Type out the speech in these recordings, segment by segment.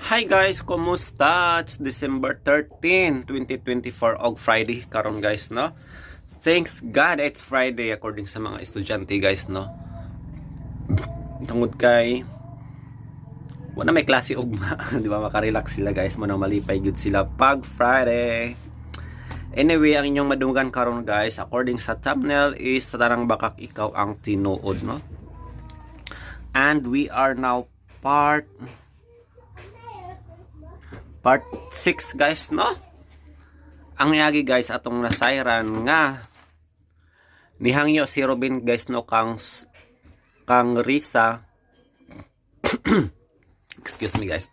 Hi guys, kumusta? It's December 13, 2024 og Friday karon guys, no? Thanks God it's Friday according sa mga estudyante guys, no? Tungod kay wala may klase ugma, di ba? Makarelax sila guys, mo nang malipay gyud sila pag Friday. Anyway, ang inyong madunggan karon guys, according sa thumbnail is sa tarang bakak ikaw ang tinuod, no? And we are now part 6 guys, no? Ang yagi guys atong nasayran nga nihangyo si Robin guys, no, kang Risa excuse me guys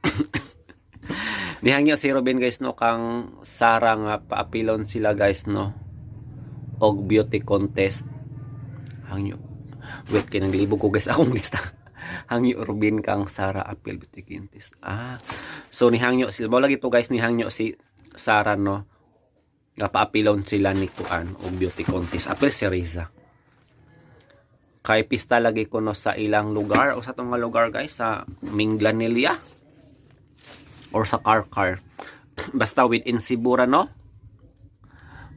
nihangyo si Robin guys, no, kang Sara nga paapilon sila guys, no, og beauty contest. Hangyo wait kay nang libog ko guys akong lista. Hangyo Robin kang Sara apil beauty contest. So nihangyo sila lagi to guys, nihangyo si Sara, no, nga paapilon sila ni kuan og beauty contest apil si Riza. Kay pista lagi ko no sa ilang lugar o sa tong lugar guys, sa Minglanilla or sa Karkar. Basta within Sibura, no?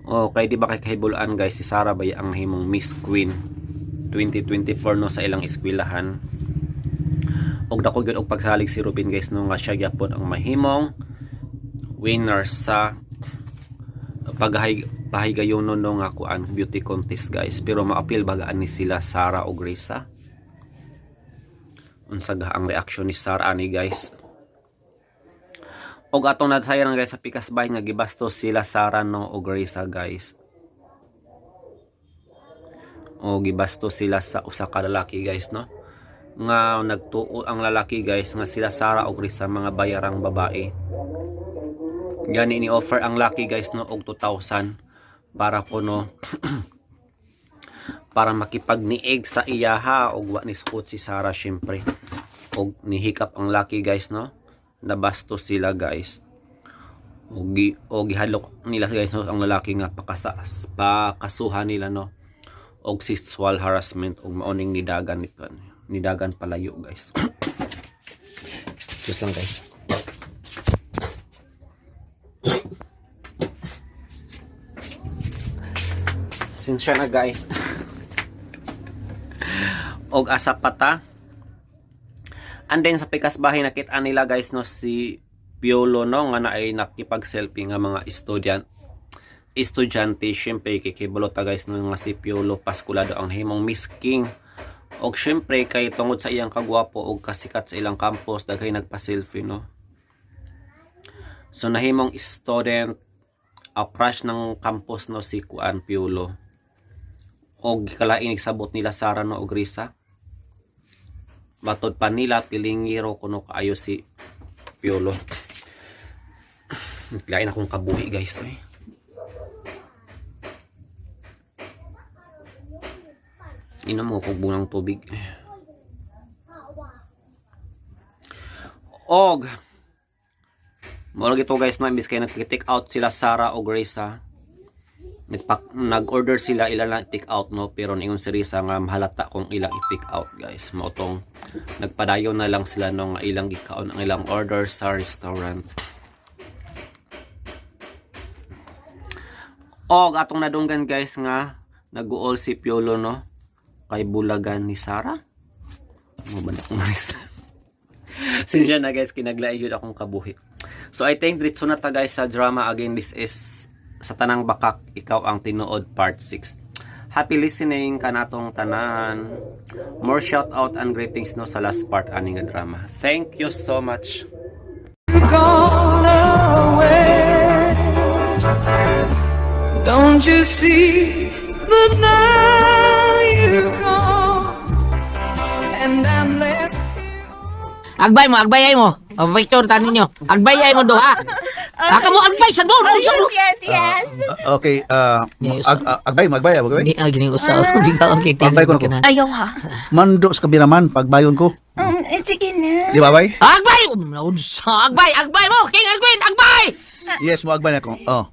Okay, di ba kay kahibulan guys, si Sara ba ang himong Miss Queen 2024 no sa ilang eskwelahan. Og dako gyud og pagsalig si Robin guys, no, nga siya gyapon ang mahimong winner sa pahigayon no nga kuan beauty contest guys. Pero maapil bagaan ni sila Sara og Risa. Unsa ga ang reaksyon ni Sara ani guys? Og atong nasayan guys sa pikas bahay nga gibastos sila Sara, no, og Risa guys. O gibastos sila sa usa ka lalaki guys, no, nga nagtuo ang lalaki guys nga sila Sara og Risa mga bayarang babae. Gani ni offer ang laki guys, no, og 2,000 para kuno para makipagniig sa iyaha og wa ni suot si Sara syempre. Og nihikap ang laki guys, no, nabastos sila guys. Og gihadlok nila guys, no, ang lalaki nga pakasuhan nila, no, og sexual harassment og maoning nidagan palayo guys. Just lang guys. Sinsya na guys. Og asa pata. And then sa pikas bahay nakita nila guys, no, si Piolo, no, nga na ay nakipag-selfie nga mga estudyante. Syempre kikibulota guys, no, nga si Piolo paskulado ang himong Miss King. Og syempre kay tungod sa iyang kagwapo og kasikat sa ilang campus daghay nagpa-selfie, no. So nahimong student crush ng campus, no, si kuan Piolo. Og kalain sabot nila Sara, no, og Risa. Batod pa nila tilingiro kuno kaayo si Piolo. Lain akong kabuhi guys, oy. Inom mo kog bunang tubig. Og mo gito guys, no, imbis kay nag-take out sila Sara og Risa, nag-order sila ilang lang take out, no, pero ningon si Risa nga mahalata kung ilang i-take out guys. Mautong nagpadayon na lang sila nung ilang gikaon ang ilang order sa restaurant. Og atong nadunggan guys nga nag-uol si Piolo, no, kay bulagan ni Sara. Mo ba na kung resta? Sinsya na guys, kinaglaay yun akong kabuhi. So I think dito na ta guys sa drama. Again, this is sa tanang bakak ikaw ang tinuod part 6. Happy listening kanatong tanan. More shout out and greetings, no, sa last part ani nga drama. Thank you so much. Gone away. Don't you see that now you're gone and I'm left here. Agbayay mo. Picture tanin nyo. Agbayay mo do ha. Aka mo agbay sa doon. Yes. Okay, Yes. agbay. Gini usaw. Bigaw ang kitin. Pagbay ko na ko. Ayaw ha. Mando sa kabiraman, pagbayon ko. Sige na. Di ba, bay? Agbay! Agbay mo! King and Queen! Agbay! Yes, mo agbay na ko. Oh.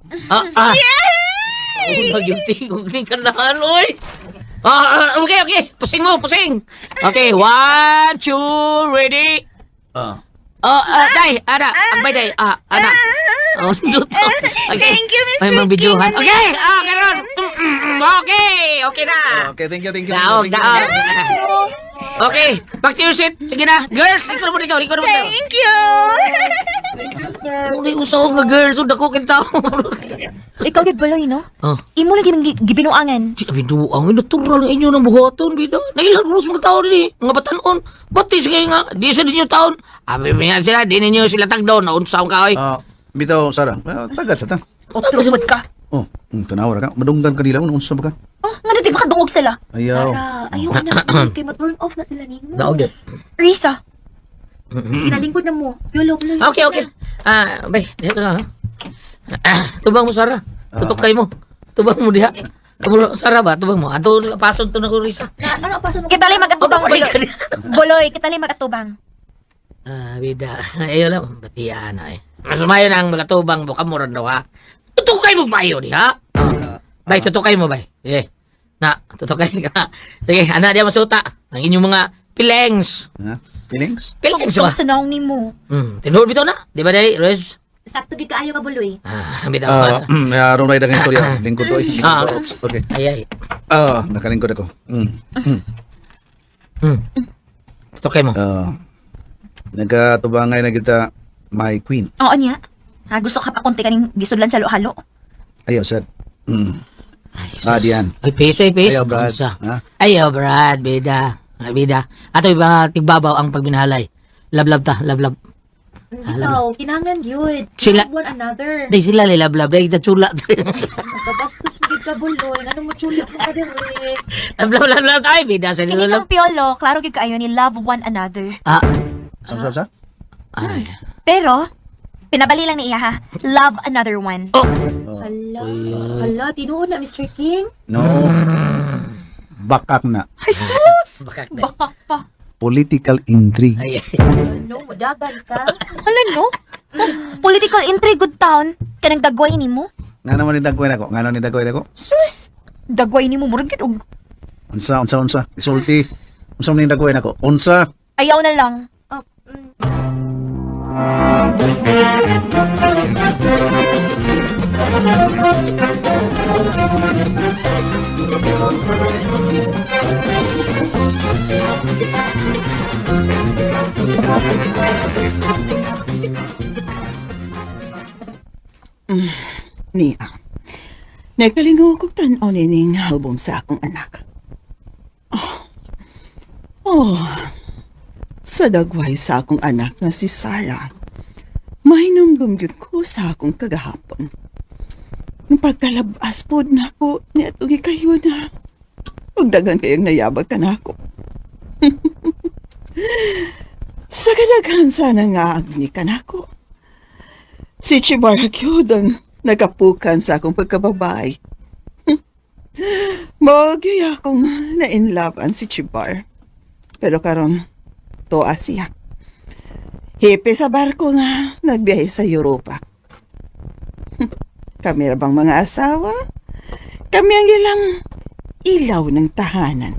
Nagyunti kong kanahan, oy! Okay. Pusing mo. Okay, 1, 2, ready? Oh, day, ana, agbay day. Ana. Oh, duto. Thank you, Mr. May mabidyohan. Okay, karon. Okay na. Okay, thank you. Daog, Thank you. daog. Okay, back to your seat. Sige na. Girls, likod mo dito. Thank you. Uli usaw nga girls, so dako kinta. Ikaw gid baloy no? Oh. Imo lagi mang gibinuangan. Di abi duang, natural ang inyo ng buhaton, bida. Nailan ko mga tao din mga batanon. Batis kayo nga, di sa ninyo taon. Abi nga sila, di ninyo sila tagdaw, naunsaw ka oy. Bitaw, Sarah. Tagad sa ta. Otro sumad ka. Oh, tanawa ra ka. Madunggan ka nila. Unsa ba ka? Nga na di makadungog sila. Ayaw. Ayaw na. Kay ma-turn off na sila nimo. Daog yun. Risa. Sinalingkod na mo. Yolo, baloy. Okay. Bay, dito ka ha. Tubang mo, Sarah. Tutok kay mo. Tubang mo diha. Kamu Sarah ba? Tubang mo. Ato, pason to na ko, Risa. Ano paso mo? Kita lang magatubang baloy. Boloy, kita lang magatubang. Bida. Ayaw lang. Batiyan na eh. Masumayo na ang magatubang. Buka mo rin daw ha. Tutukay mo ba yun, ha? Bay, tutukay mo, bay. Na, tutukay ka. Sige, anak dia masuta. Ang inyong mga pilengs. Ha? Feelings? Pilengs Ito ba? sa naong nimo. Tinuod bitaw na. Di ba, day, Rez? Sakto gid kaayo ka baloy. Bitaw. Aron na dagang istorya. Lingkod to eh. Oops, okay. Ay. Nakalingkod ako. Tutukay mo. Nagkatubangay na kita, my queen. Oo niya. Ha, gusto ka pa konti kaning gisudlan sa halo. Ayaw, sad. Diyan. Ay, peace. Ayaw, Brad. Unsa? Ha? Ayaw, Brad, bida. Ay, bida. Ato, iba, tigbabaw ang pagminahalay. Love ta, love. Ikaw, kinangan yun. Sila- Love one another. Day sila, love. Day, chula. Kabastos na gid ka buloy. Ano mo chula ka dire? love. Ay, bida sa Kini nilo, love. kang piolo, klaro gid kaayo ni love one another. Sa? Ay. Pero pinabali lang ni iya ha. Love another one. Hala, tinuod na, Mr. King. No. Bakak na. Ay sus! Bakak na. Bakak pa. Political intrigue. Ay, Ano, madagan ka. Hala no? Political intrigue good town. Kanang dagway nimo. Nga naman ni dagway ako. Sus! Dagway nimo murag gid og Unsa. Isulti. Unsa man ni dagway ako? Unsa? ayaw na lang. Niya. Nagkalingaw kong tanaw nining album sa akong anak. Sa dagway sa akong anak na si Sarah, mahinumdum gyud ko sa akong kagahapon. Nung pagkalabas pod na ako, niya tugi kayo na. Pagdagan kayang nayabag ka na ako. Sa kadaghan sana nga agni ka na ako. Si Chibara gyud ang nagapukan sa akong pagkababay. Magyaya akong na-inlaban si Chibar. Pero karon toa siya. Hipe sa barko nga nagbiyahe sa Europa. Kami ra bang mga asawa? Kami ang ilang ilaw ng tahanan.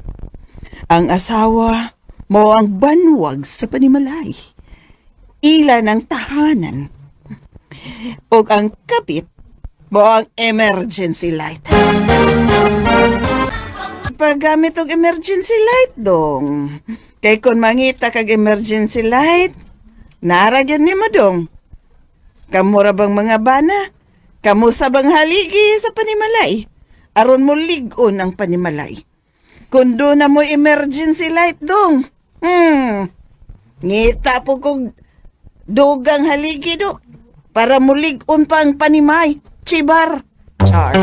Ang asawa mo ang banwag sa panimalay. Ila ng tahanan. O ang kapit mo ang emergency light. Paggamit og emergency light dong. Kay kung mangita kag emergency light, naragyan ni mo dong. Kamura bang mga bana? Kamu sa bang haligi sa panimalay? Aron mo ligon ang panimalay. Kung doon na mo emergency light dong. Ngita po kong dugang haligi do. Para mo ligon pa ang panimay. Chibar. Char.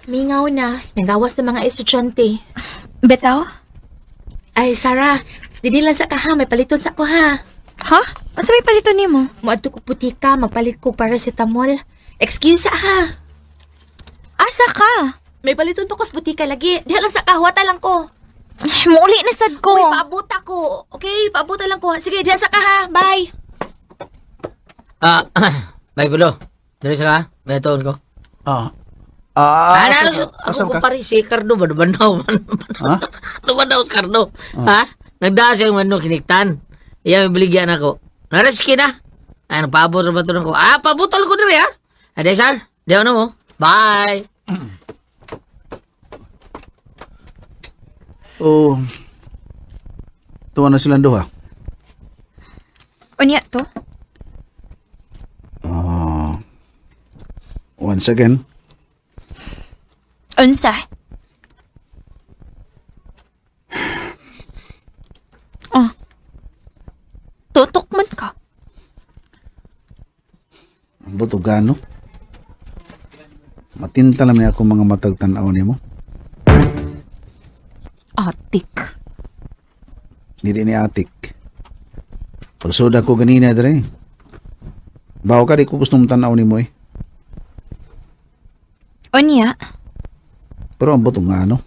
Mingaw na, nagawas ng mga estudyante. Betaw? Ay, Sarah, dinilan sa ka ha, may paliton sa ko ha. Ha? Ano may palito nimo? Muadto ko putika, magpalit ko paracetamol. Excuse ha. Asa ka? May paliton pa ko sa butika lagi. Diha lang sa kahwata lang ko. Muli na sad ko. Uy, paabot ako. Okay, paabot lang ko. Sige, diha sa kaha. Bye. Bay Pulo. Dali sa ka? May tuon ko. Asam Ako ka? pare si Cardo ba? Dumanaw man. Ha? Dumanaw si Cardo. Ha? Nagdaan siya yung manok kiniktan. Iya, may baligyan ako. Naraski na. Ay, nagpaabot na ba ito ko? Pabutol ko na rin, ha? Ade, sir. Diyan na mo. Bye. Oh, tuwa na silang duha. Unya to? Once again, Unsa? Oh. Tutok man ka. ang buto gano. Matinta lang niya akong mga matag tanaw niya mo. Atik. Dili ni atik. Pagsoda ko ganina dre. Bawa ka di ko gustong tanaw ni mo eh. Unya? Pero ang buto nga ano.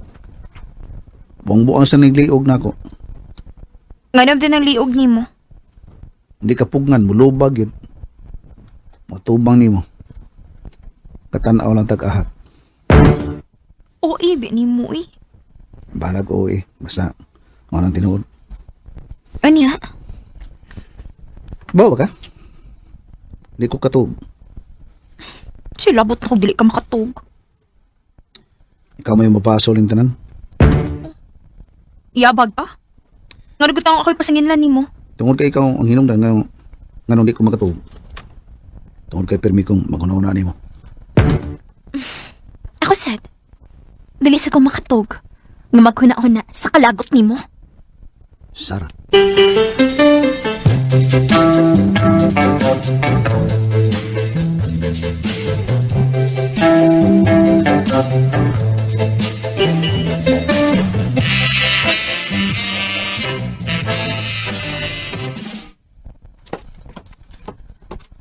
Buang-buang sa nagliog na ako. Nganam din ang liog nimo. Hindi ka pugngan mo, lubag yun. Matubang ni mo. Katanaw lang tag-ahat. O ibi nimo eh. Balag ko eh. Basta, mga nang tinuod. Unya? Bawa ka? Hindi ko katug. Silabot ako dili ka makatug. Ikaw mo yung mapasol yung tanan. Yabag pa? Nga nagutang ako'y pasanginlan nimo. Tungod kay ikaw ang hinungdan nga di ko makatug. Tungod kay permi kong magunaw-una ni mo. Ako sad. Dili sa ko makatug. Nga maghuna-huna sa kalagot nimo. Sarah.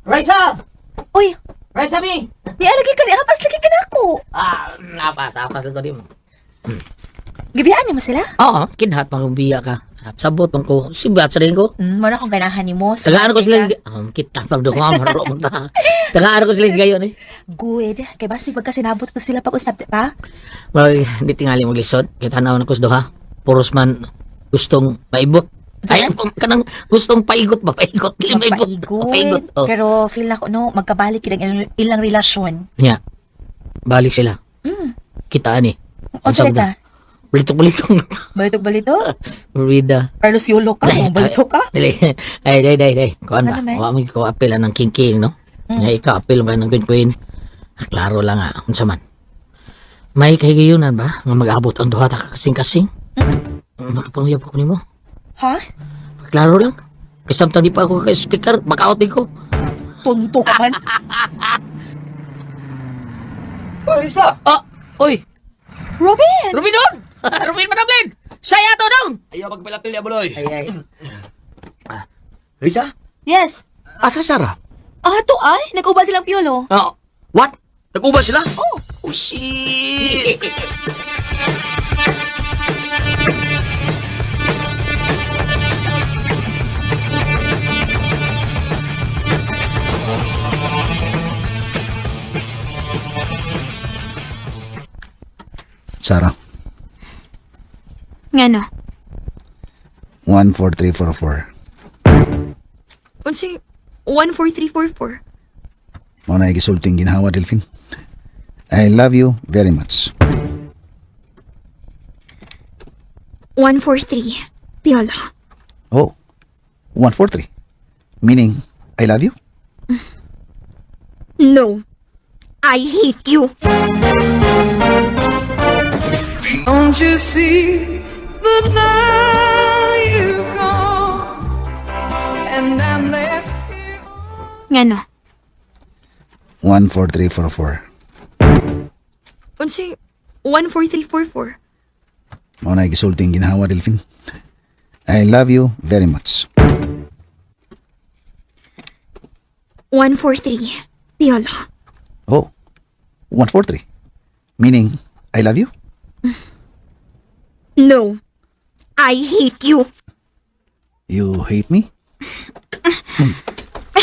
Raisa! Uy, Raisa, mi! nialagi ka ni Apas, lagi ka na ako. Apas lang ko din mo. Gibiyaan ni mo sila? Oo, kinhat pang ka. Sabot pang ko. Sibat sa rin ko. Muna akong ganahan ni mo. Tagaan ko sila. Kita pang doon ko maro mo ta. Tagaan ko sila gayon eh. Good. Kaya basi pagkasinabot ko sila pag-usap, di ba? Well, hindi tingali mo lisod. Kita na ko sa duha. Puros man gustong maibot. Ay, kanang gustong paigot ba? Paigot. Dili maibot. Paigot. Oh. Pero feel na ko, no, magkabalik ilang relasyon. Nya. Balik sila. Kitaan eh. O sila ka? Balitong-balitong. Balitok-balito? Rida. Carlos Yolo ka? Balito ka? Dili. Day. Kuan ba? Ano, may? Wa mo ko apel ng king no? Nga ikaw apel ba ng queen. Klaro lang unsa man. May kahigayunan ba nga mag-abot ang duha ta kasing-kasing? Magpanguyab ko nimo. Ha? Klaro lang. Kasi samtang di pa ako ka-speaker, makaot din ko. Tonto ka man. Marisa! Ah! Oy! Robin! Rubin doon! Rubin Manablin! Siya yato dong! Ayaw magpilapil niya, buloy. Ay. Risa? Yes. Asa Sarah? To ay? Nag-ubad silang piolo. Oh. What? Nag-ubad sila? Oh shit! Sarah, Nga no? 14344. Unsay 14344. Mo na igisulting ginawa, Delphine. I love you very much. 143. Piolo. Oh, 143. Meaning, I love you? No. I hate you. Don't you see that now you've gone and I'm left here? Nga no? 14344. Unsay 14344. Mo na igisulting ginawa, Delphine. I love you very much. 143. Piolo. Oh, 143. Meaning, I love you? No. I hate you. You hate me?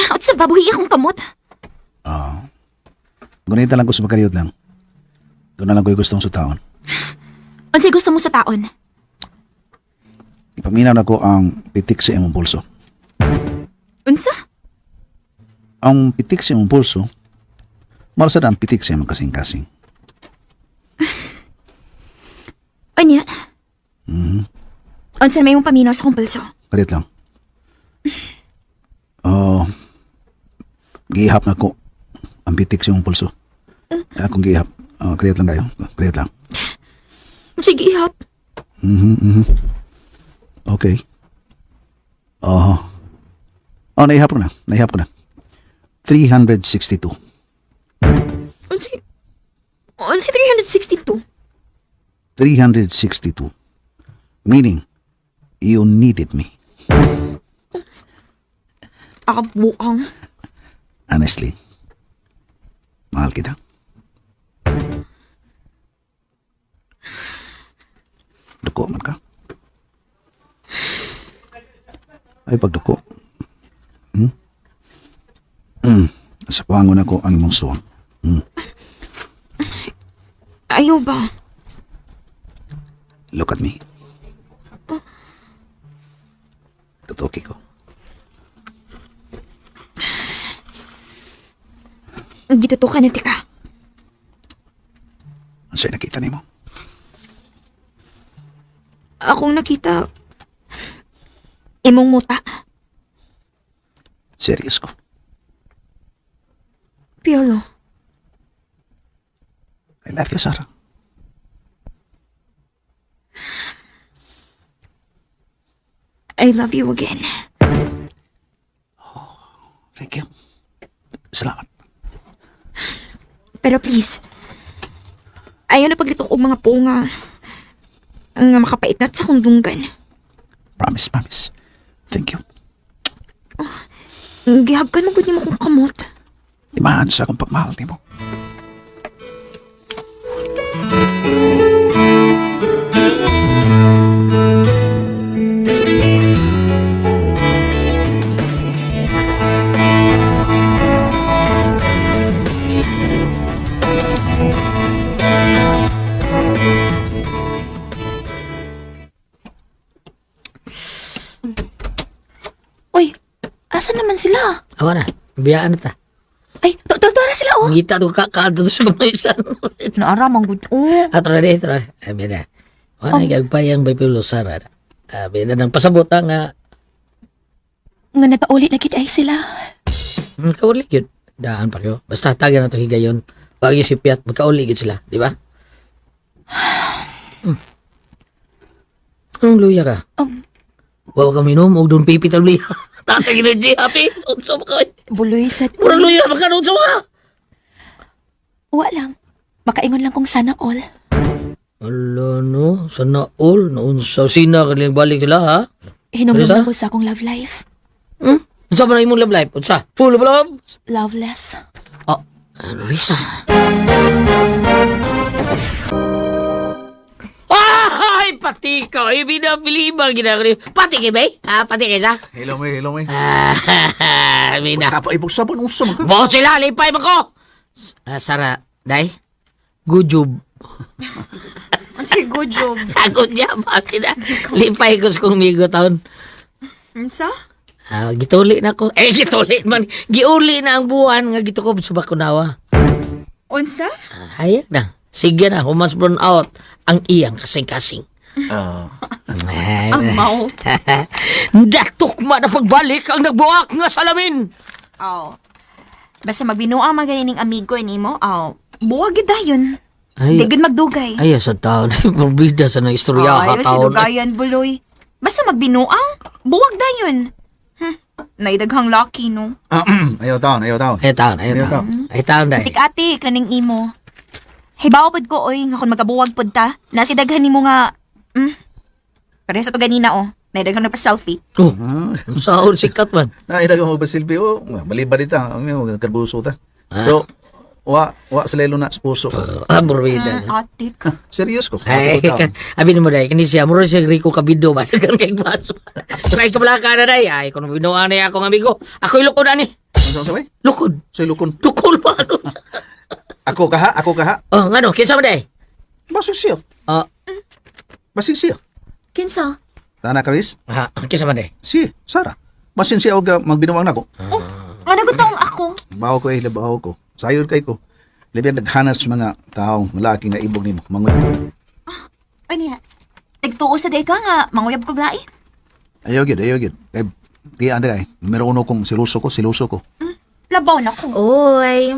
At sa babuhi akong kamot. Gunita lang ko sa pagkaliot lang. Doon na lang ko yung gustong sa taon. Unsay gusto mo sa taon? Ipaminaw na ko ang pitik sa imong pulso. Unsa? Ang pitik sa imong pulso, marasad ang pitik sa imong kasing-kasing. Anya? Unsa may mong paminaw sa akong pulso? Kalit lang. Gihap na ko ang pitik sa imong pulso. Akong gihap. Kalit lang kayo. Kalit lang. Sige, ihap. Okay. Naihap ko na. Naihap ko na. 362. Unsi 362? 362. Meaning, you needed me. Akabuang. Honestly. Mahal kita. Duko man ka. Ay, pagduko. Sa puwangon ako ang imong suwang. Ayaw ba? Look at me. Tutuki ko. Gitutukan niya, tika. Ano sa'yo nakita ni mo? Akong nakita imong muta. Serious ko. Piolo. I love you, Sarah. I love you again. Thank you. Salamat. Pero please, ayaw na paglitong og mga punga nga makapaitnat sa akong dunggan. Promise, promise. Thank you. Gihagkan mo gud nimo akong kamot. Imahan sa akong pagmahal ni mo. Uy, asa naman sila? Awa na, biyaan na ta. Ay, na sila, oh. Ngita to kakaado sa kumaysan. Naaramang gud. Ato na di, ito na. Abi na. Wala gagpayang bay pilo sara. Abi na nang pasabot nga. Nga nagpauli na gid ay sila. Kauli yun. Daan pa kayo. Basta taga na ito higayon. Pag yung sipiat, magkauli yun sila. Di ba? Ang luya ka. Wawa ka minom, og doon pipit ang luya. Tatang energy, happy. Unsa mo ka. Buloy sa... Murang luya, baka unsa mo ka. Wa lang. Makaingon lang kung sana all. Ala no, sana all. Naunsa, sina ka balik sila ha? Hinumdum Marisa? ako sa akong love life. Unsa ba na imong love life? Unsa? Full of love? Loveless. Oh, Luisa. Ay, pati ko. Ibinabilibang ginagawa. Pati kay Bay? Pati kay sa? Hello, may. Bina. Sapa, ibog sabon, unsa man ka? Bukod sila, lipay mo ko. Sara, day. Good job. Sige, good job. Good job. Bakit na? Lipay ko sa kong migo taon. Unsa? Gituli na ko. Gituli man. Giuli na ang buwan nga gitukob sa bakunawa. Unsa? Hayag na. Sige na, humans burn out ang iyang kasing-kasing. Amaw. Datukma na pagbalik ang nagbuak nga salamin. Basta magbinuang magaling amigo nimo. Buwag gid dayon. Ay, Di gid magdugay. ay, sa taon. Pabida sa nang istorya Ay, ka taon. sinugayan buloy. Basta magbinuang, buwag dayon. Naidaghang lucky, no? Ayaw taon. Ay, taon. Ay, taon, day. Tik-ati, kaning imo. Hibaw pod ko, oy, nga kung magabuwag pod ta, nasidaghan nimo nga, pareha sa to ganina, oh. Naidaghan na pa selfie. Oh, sahod sikat man. Naidagang mo ba, Silvio? Maliba dita. Ang karbuso ta. So, wa sila na sa puso ko. Burbida. Atik. Serious ko. Ay, abi mo dai, kani siya, muro siya Rico Cabido ba? Kan kay baso. Try ka pala ka na dai, ay, kung binuang na akong amigo. Ako ilukod ani. Ano sabay? Lukod. Say lukon. Tukol pa ano. Ako kaha. Oh, ngano, kinsa mo dai? Basig siya. Oh, Basig siya. Kinsa? Tana Chris. kinsa man dai? Si, Sara. Basin siya og magbinuang nako. Ano gutong ako? Bawo ko labaw ko. Sayod kay ko. Labi naghanas sa mga taong lalaki nga ibog nimo. Mangoy. Ano niya? Nagtuo sa day ka nga, manguyab ko glai. Ayaw gid. Kay di anda kay. Numero 1 kong siluso ko. Labaw na ko. Oy,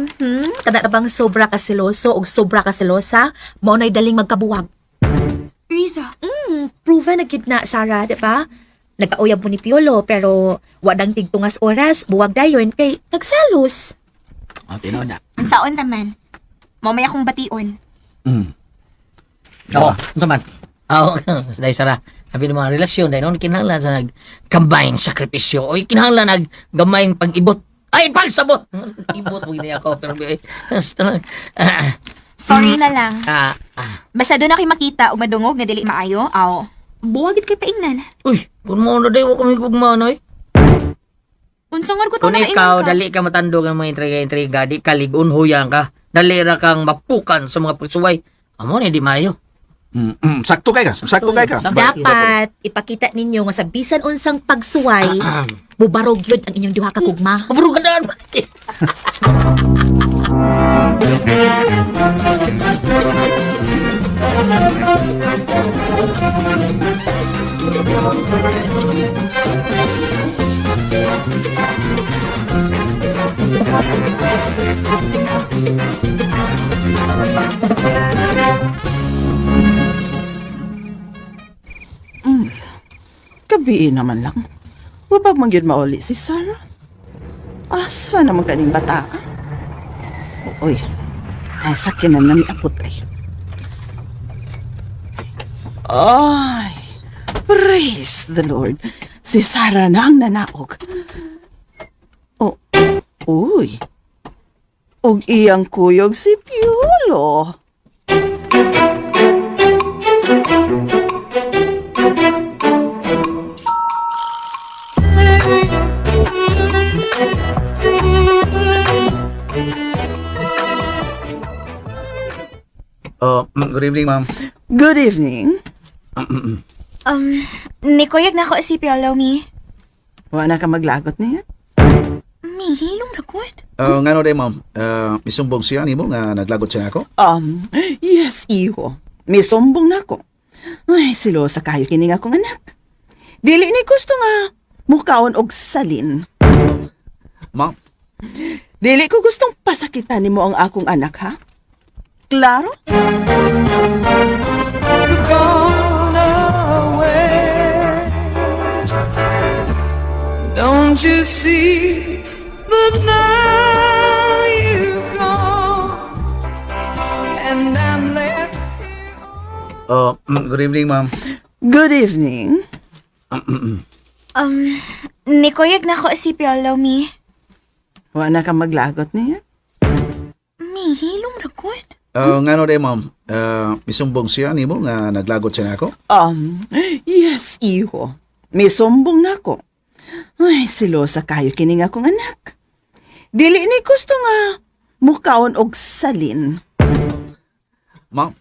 kada na bang sobra ka siloso o sobra ka silosa, mao na'y daling magkabuwag. Riza. Proven na gid na, Sarah, di ba? Nagkauyab mo ni Piolo, pero wadang tigtungas oras, buwag dayon, kay nagsalos. Tinaw na. Ang saon naman. Mamaya kong bation. Oo, ito man. Oo, dahil Sara, sabi ng mga relasyon, dahil noon kinahanglan sa nag-combine sakripisyo, o kinahanglan nag-gamayng pag-ibot. Ay, pagsabot! Ibot mo gini ako, pero Sorry na lang. ah, Basta doon ako makita o madungog nga dili maayo, aw. Buwagit kay paingnan. uy, kung mo na dahil kami gugmano eh. Unsangan ko Kung na ikaw, dali ka matandog ng mga intriga-intriga, di ka ligun-huyang ka, dali ra kang mapukan sa mga pagsuway. Amo ni di mayo. Sakto kay ka. Dapat ipakita ninyo nga sa bisan unsang pagsuway, bubarog yun ang inyong duha ka kugma. Kaburo ka na. Gabi naman lang. Wabag man yun mauli si Sarah. Asa naman kaning bata? Uy, nasa kinan na ni Apot ay. Ay, praise the Lord. Si Sarah na ang nanaog. Oh, uy. Og iyang kuyog si Piolo. Good evening, ma'am. Good evening. Nikuyag na ako si Piolo, mi. Wala ka maglagot niya? Mi, hilong rakot. Ngano day, ma'am? Misumbong siya nimo nga naglagot siya ako? Yes, iho. May sumbong na ko. Ay, silosa kayo kining akong anak. Dili ni gusto nga mukaon og salin. Ma'am, Dili ko gustong pasakitan nimo ang akong anak, ha? Klaro? Gone away. Don't you see that now you've gone and I'm left here. good evening, ma'am. Good evening. Nikuyag na ako si Piolo, mi. Wala ka maglagot niya? Mi, hilong rakot. Ngano day, ma'am? Misumbong siya nimo nga naglagot siya ako? Yes, iho. May sumbong na ko. Ay, silosa kayo kining akong anak. Dili ni gusto nga mukaon og salin. Ma'am,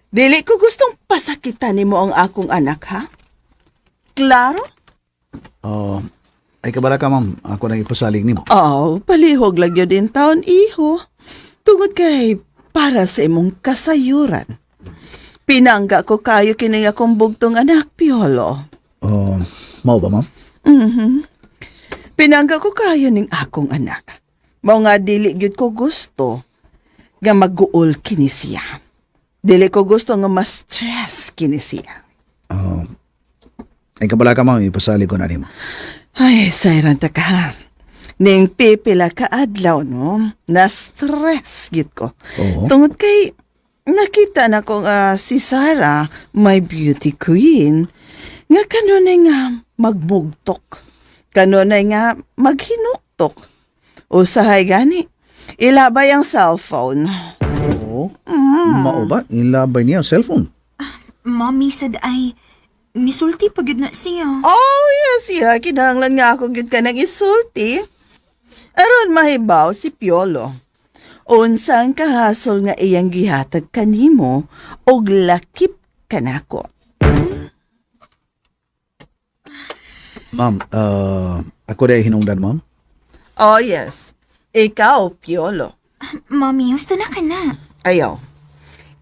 Dili ko gustong pasakitan nimo ang akong anak, ha? Klaro? ay kabala ka, ma'am. Ako nang ipasalig nimo. Palihog lang yun din taon, iho. Tungod kay para sa imong kasayuran. Pinangga ko kayo kining akong bugtong anak, Piolo. Mao ba, ma'am? Pinangga ko kayo ning akong anak. Mao nga dili gyud ko gusto nga mag-uol kini siya. Dili ko gusto nga ma-stress kini siya. Ay kabala ka, ma'am. Ipasalig ko na nimo. Ay, sayran ta ka. Ning pipila ka adlaw, no? Na-stress gyud ko. Oo. Tungod kay nakita na ko nga si Sarah, my beauty queen, nga kanunay nga magmugtok. Kanunay nga maghinuktok. Usahay gani, Ilabay ang cellphone. Oo. Mao ba? Ilabay niya ang cellphone. Mommy said ay misulti pag yun na siya. Oh, yes, yeah. Kinahanglan nga ako gyud ka nang isulti. Aron mahibaw si Piolo. Unsang kahasol nga iyang gihatag kanimo og lakip kanako. Ma'am, ako dahil hinungdan, ma'am. Oh, yes. Ikaw, Piolo. Mommy, gusto na ka na. Ayaw.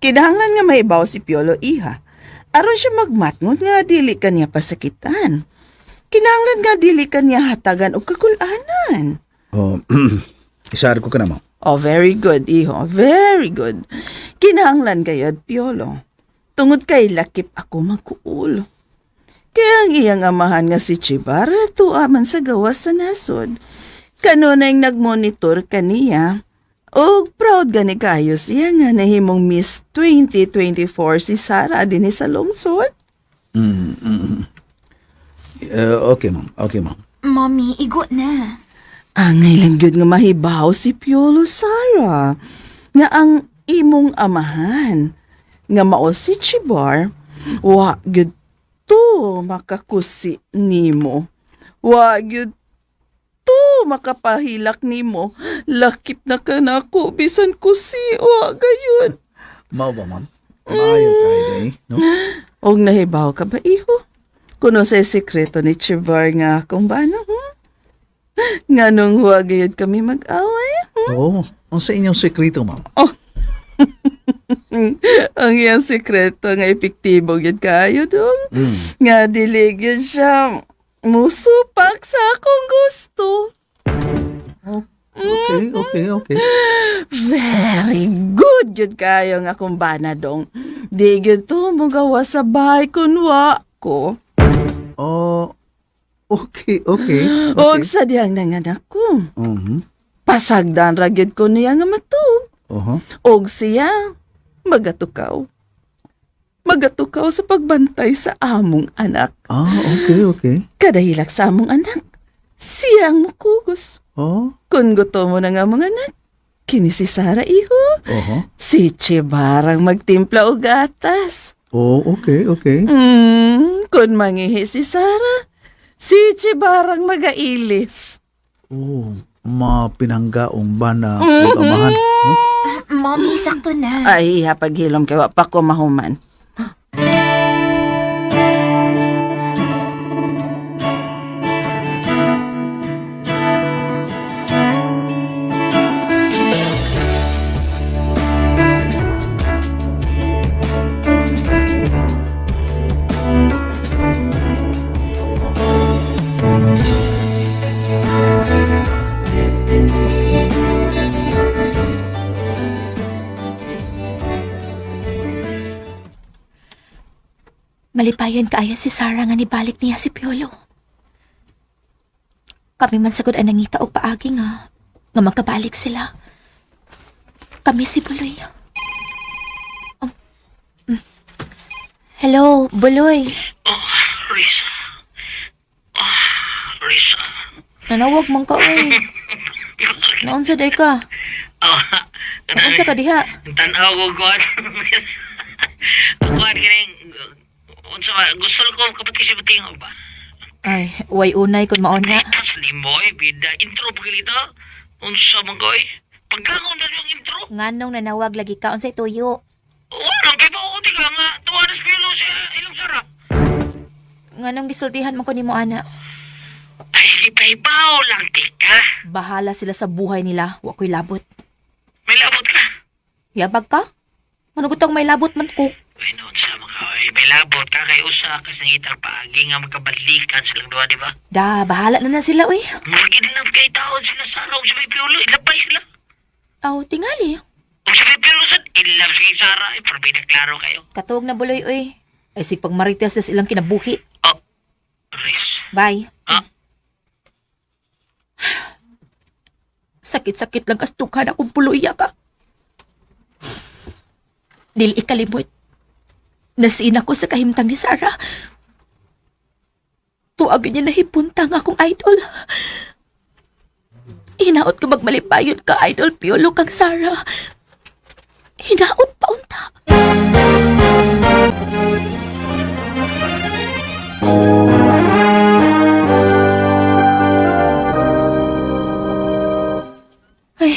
Kinahanglan nga mahibaw si Piolo, iha. Aron siya magmatngon nga dili kaniya pasakitan. Kinahanglan nga dili kaniya hatagan og kakulanan. Oh, isar ko ka na, ma'am. Oh, very good, iho. Very good. Kinahanglan kayod, Piolo. Tungod kay lakip ako magkuul. Kaya ang iyang amahan nga si Chibara tuaman sa gawas sa nasod. Kanunay nagmonitor kaniya. Og proud gani kayo siya nga nahimong Miss 2024 si Sarah din sa lungsod. Okay, ma'am. Okay, ma'am. Mommy, igo na. Angay lang yun nga mahibaw si Piolo Sarah. Nga ang imong amahan. Nga mao si Chibar. Wa gyud to makakusi nimo. Wa gyud to makapahilak nimo. Lakip na ka na ako. Bisan kusi. Wa gayon. Mao ba, ma'am? Maayo kayo day, no? Og nahibaw ka ba, iho? Kuno sa sekreto ni Chibar nga akong bano, Nga nung huwag gayud kami mag-away, Oo. Ang sa inyong sekreto, ma'am. Ang iyang sekreto nga epektibo gyud kayo dong. Nga dili gyud siya musupak sa akong gusto. Okay. Very good gyud kayo nga akong bana dong. Di gyud to mugawa sa bahay kunwa ko. Oh, okay. Og sa diyang nanganak ko. Pasagdan ra gyud ko niya nga matug. Og siya magatukaw. Magatukaw sa pagbantay sa among anak. Okay. Kadahilak sa among anak, siya ang mukugos. Oh, Kung gusto mo na nga mga anak, kini si Sarah, iho. Si Chibarang magtimpla og gatas. Oh, okay. Kung mangihi si Sarah, si Chibarang magailis. Oh, mapinanggaong ba na amahan? No? Mommy, sakto na. Ay, paghilom kay wa pa ko mahuman. Malipayon kaaya si Sarah nga nibalik niya si Piolo. Kami man sagod ang nangita og paagi nga magkabalik sila. Kami si Buloy. Hello, Buloy. Risa. Risa. Nanawag man ka, oy. Naunsa day ka? Naunsa ka diha? Tanaw ko kuan. Kuan kining unsa ba gusto ko kapag kasi buting ba? Ay, way unay kun maon nga. Tas limoy bida intro pa kilito. Unsa man koy? Pagkangon na yung intro. Nganong nanawag lagi ka unsay tuyo? Wala kay pa uti ka nga tuwaras pilo sa ilang sarap. Nganong gisultihan man ko nimo ana? Ay ipaw lang tika. Bahala sila sa buhay nila, wa ko'y labot. May labot ka. Yabag ka? Manugutong may labot man ko. Ay noon sa mga may labot ka kay usa kas nangitar paagi nga magkabalikan silang duha di ba? Da, bahala na sila, uy. Murgid lang kay taon sila sa araw sa may piulo ilapay sila. Aw, tingali. Kung sa may piulo sad ilab sa kay Sara ay probida klaro kayo. Katuog na buloy, uy. Ay si pagmarites na silang kinabuhi. Oh. Riz. Bye. Ha? Sakit-sakit lang kastukan akong puloya ka. Dili ikalimot. Nasiin ako sa kahimtang ni Sarah. Tuwagin niya nahipuntang akong idol. Hinaot ka magmalipayon ka, Idol Piolo kang Sara. Hinaot pa unta. Ay,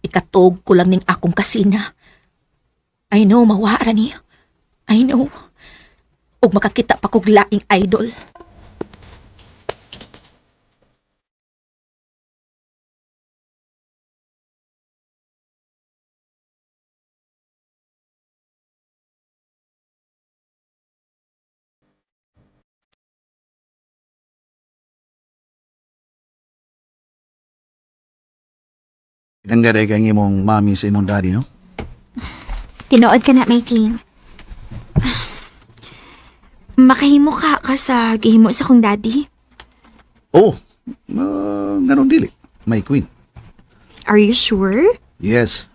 ikatog ko lang ning akong kasina. I know, mawara ni. I know. Ug makakita pa kog laing idol. Pinanggaday kang imong mami sa imong daddy, no? Tinuod ka na, Making. Makahimo ka sa gihimo sa kong daddy? Oh, ganun dili. My queen. Are you sure? Yes,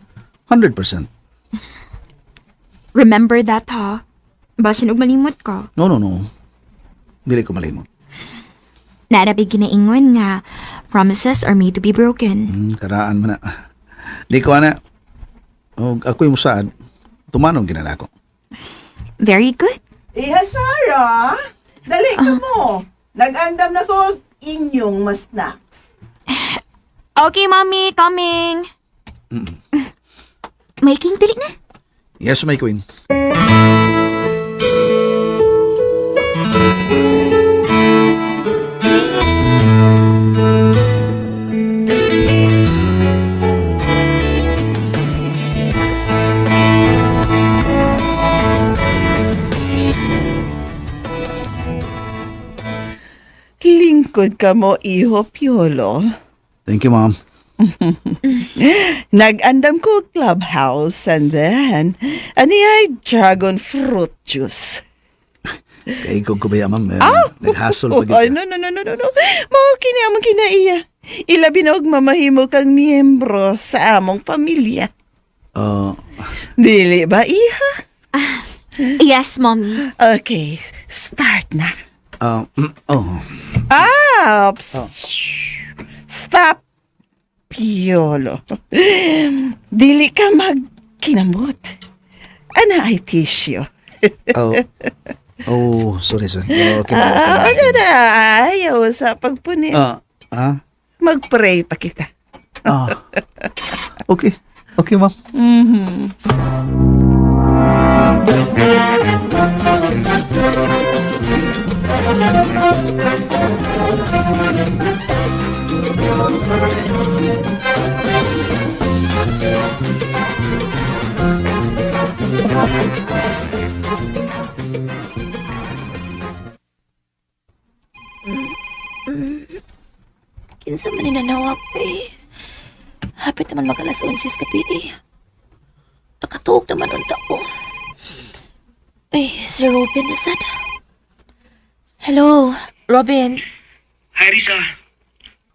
100%. Remember that, ha? Basin og malimot ka. No. Dili ko malimot. Narabig ginaingon nga promises are made to be broken. Karaan man na. Di ko ana. O ako'y musaad. Tumanong ginala ko. Very good. Iha, Sarah! Dali ka mo. Nag-andam na ko og inyong mas snacks. Okay, Mommy, coming. Making dali na. Yes, my queen. Lingkod ka mo, iho, Piolo. Thank you, mom. Nag-andam ko og clubhouse and then, ani ay dragon fruit juice. Kay ko kubaya, ma'am. Naghasol pa Ay, kita. no. Mao kini among kinaiya. Ilabi na og mamahimo kang miyembro sa among pamilya. Dili ba, iha? Yes, Mommy. Okay, start na. Oh. Stop, Piolo. Dili ka magkinamot. Ana ay tissue. Sorry. Okay. Ano na, ayaw sa pagpunit. Mag-pray pa kita. Okay. Okay, ma'am. Kinsa man ninanawag eh. Hapit naman mag-alas 11 kapi eh. Nakatuog naman unta ko. Ay, si Robin na sad. Hello, Robin. Hi, Risa.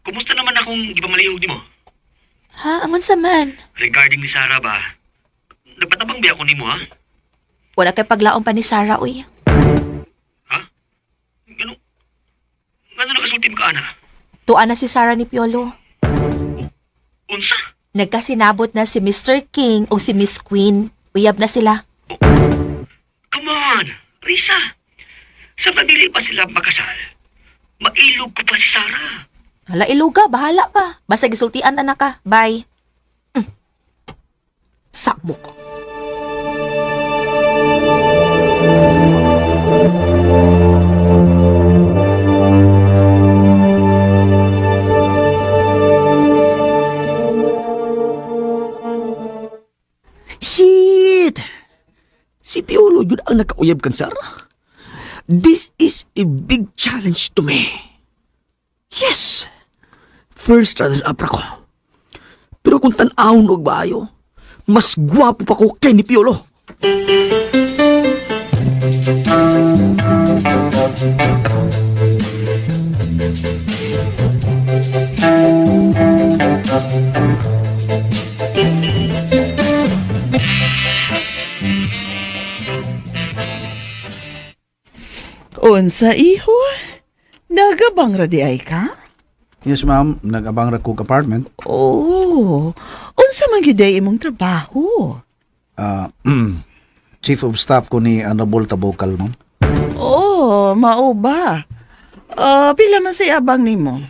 Kumusta naman akong ipamalihog ni mo? Ha? Angon sa man? Regarding ni Sarah ba? Nagpatabang biya ko ni mo, ha? Wala kay paglaom pa ni Sarah, uy. Ha? Gano'n nakasulti mo ka, ana? Tuan na si Sarah ni Piolo. Unsa? Nagkasinabot na si Mr. King o si Miss Queen. Uyab na sila. Come on, Risa. Sa pagdili pa sila makasal, mailog ko pa si Sarah. Hala, iluga. Bahala pa. Basta gisultian na ka. Bye. Sakmo ko. Shit! Si Piolo yun ang nakauyab kan Sarah. This is a big challenge to me. Yes! First runner-up ako. Pero kung tan-awon og baayo, mas gwapo pa ko kay ni Piolo. Unsa, iho? Nagabang radi ay ka? Yes, ma'am. Nag-abang ra kog apartment. Oh, unsa man gyud ay imong trabaho? Ah, Chief of Staff ko ni Honorable Tabokal, ma'am. Oh, mao ba? Pila man sa abang nimo?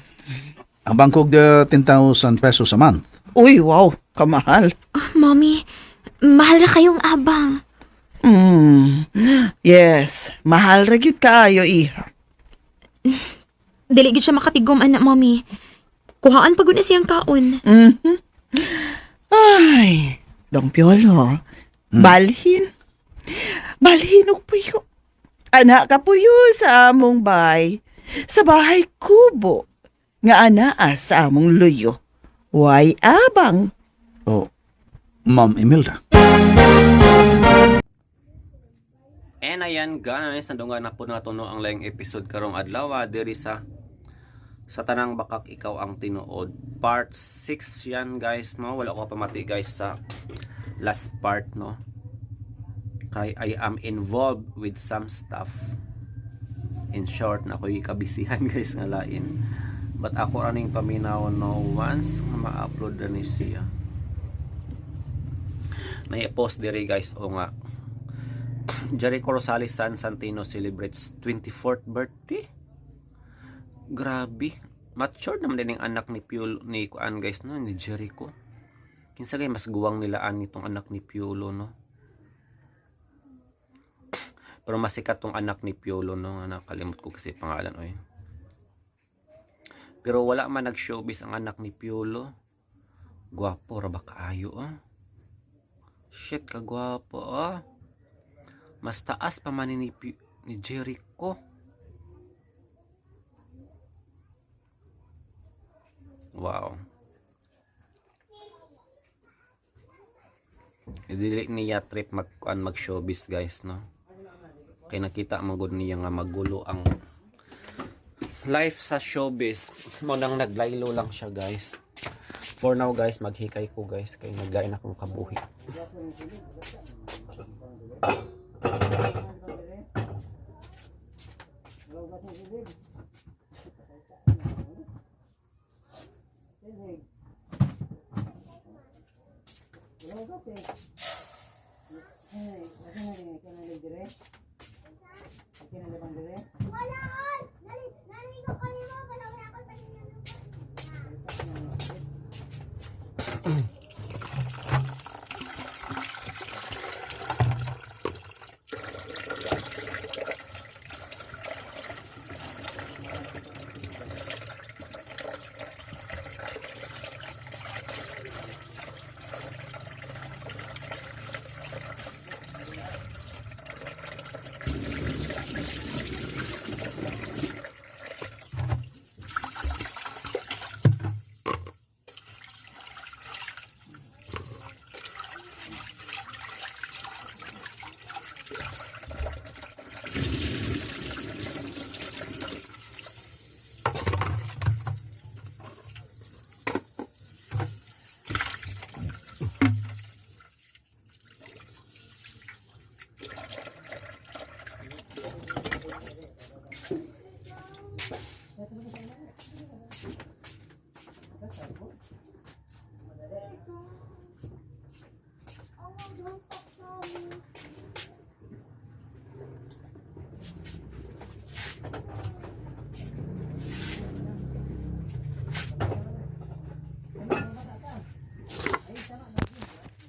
Ang bangkog de 10,000 pesos a month. Uy, wow, kamahal. Mommy, mahal na kayong abang. Yes, mahal ra gyud kaayo iha. Dili gid siya makatigom, anak, mommy. Kuhaan pagod na siyang kaon. Mhm. Ay, Dong Piolo, balhin. Balhin og puyo. Anak ka puyo sa among bay. Sa bahay kubo. Nga anaa sa among luyo. Way abang. Oh, Ma'am Imelda. And ayan guys, nandungan na po natuno ang layang episode karong adlaw diri sa tanang bakak ikaw ang tinuod. Part 6 yan guys, no? Wala ko pamati guys sa last part, no? Kay I am involved with some stuff. In short, na ako'y kabisihan guys nga lain. But ako raning paminaw, no? Once ma-upload na ni siya. May post diri guys, o nga. Jericho Rosales San Santino celebrates 24th birthday. Grabe. Mature naman din yung anak ni Piolo ni Kuan guys, no, ni Jericho. Kinsa gay mas guwang nilaan nitong anak ni Piolo, no. Pero mas sikat tong anak ni Piolo, no, nga nakalimot ko kasi pangalan oy. Pero wala man nag-showbiz ang anak ni Piolo. Gwapo ra ba kaayo, ah. Shit, kagwapo, ah. Mas taas pa man ni Jericho. Wow. Dili niya trip mag showbiz guys, no. Kay nakita man gud niya nga magulo ang life sa showbiz. Mo nang naglaylo lang siya guys. For now guys, maghikay ko guys kay naglain akong kabuhi.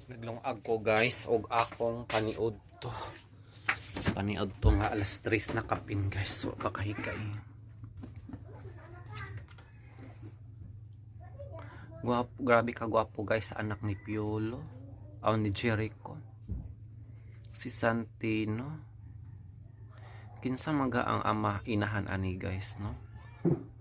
Naglungag ko guys og akong paniud to. Paniud to nga alas 3 na kapin guys. So pakahikay. Grabe ka gwapo guys sa anak ni Piolo. Aw ni Jericho. Si Santino. Kinsa maga ang ama inahan ani guys, no?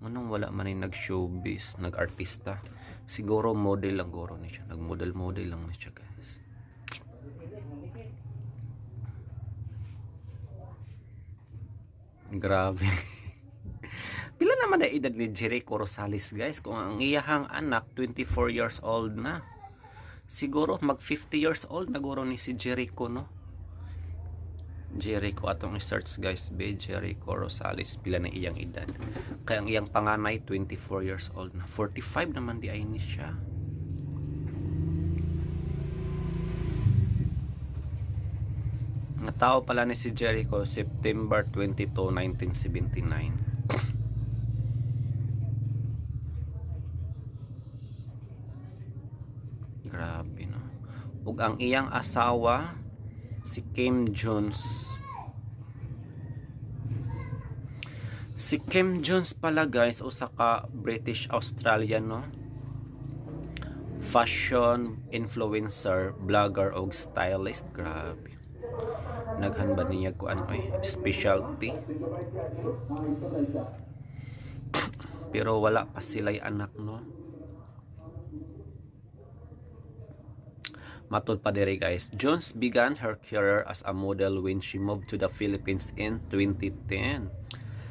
Manong wala man ay nag-showbiz, nag-artista. Siguro model lang guro ni siya. Nag-model lang ni siya guys. Grabe. Pila naman na edad ni Jericho Rosales guys? Kung ang iyahang anak 24 years old na. Siguro mag 50 years old na guro ni si Jericho, no? Jericho atong search guys, be Jericho Rosales, pila na iyang edad. Kaya ang iyang panganay 24 years old na. 45 naman di ay ni siya. Nga tao pala ni si Jericho September 22, 1979. Grabe no. Ug ang iyang asawa si Kim Jones. Si Kim Jones pala guys, usa ka British Australian no. Fashion influencer, blogger og stylist. Grabe. Naghanba niya ko ano specialty. Pero wala pa sila'y anak no. Matod pa dere guys, Jones began her career as a model when she moved to the Philippines in 2010.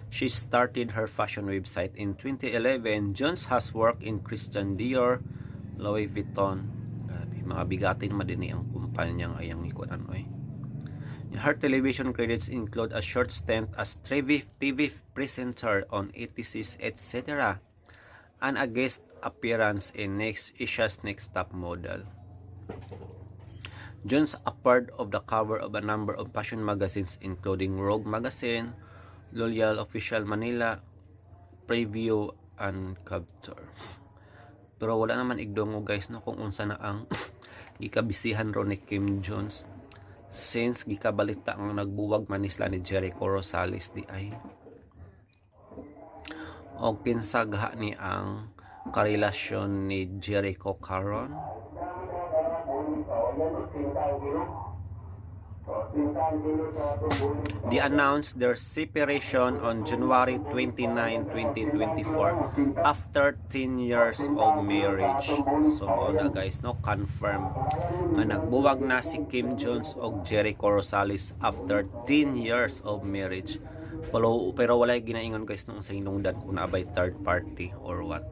She started her fashion website in 2011. Jones has worked in Christian Dior, Louis Vuitton. Grabe, mga bigatin madini ang kumpanyang ayang ikuan oy. Her television credits include a short stint as TV presenter on ATC's etc. and a guest appearance in Asia's Next Top Model. Jones appeared on the cover of a number of fashion magazines including Rogue Magazine, L'Oreal Official Manila, Preview, and Capture. Pero wala naman igdongo guys no kung unsa na ang gikabisihan ro ni Kim Jones since gikabalita ang nagbuwag manisla ni Jericho Rosales di ay. O kinsagha ni ang karelasyon ni Jericho karon. They announced their separation on January 29, 2024 after 10 years of marriage. So na guys no, confirm nga nagbuwag na si Kim Jones og Jericho Rosales after 10 years of marriage. Pero wala ginaingon guys no sa hinungdan kung naabay third party or what.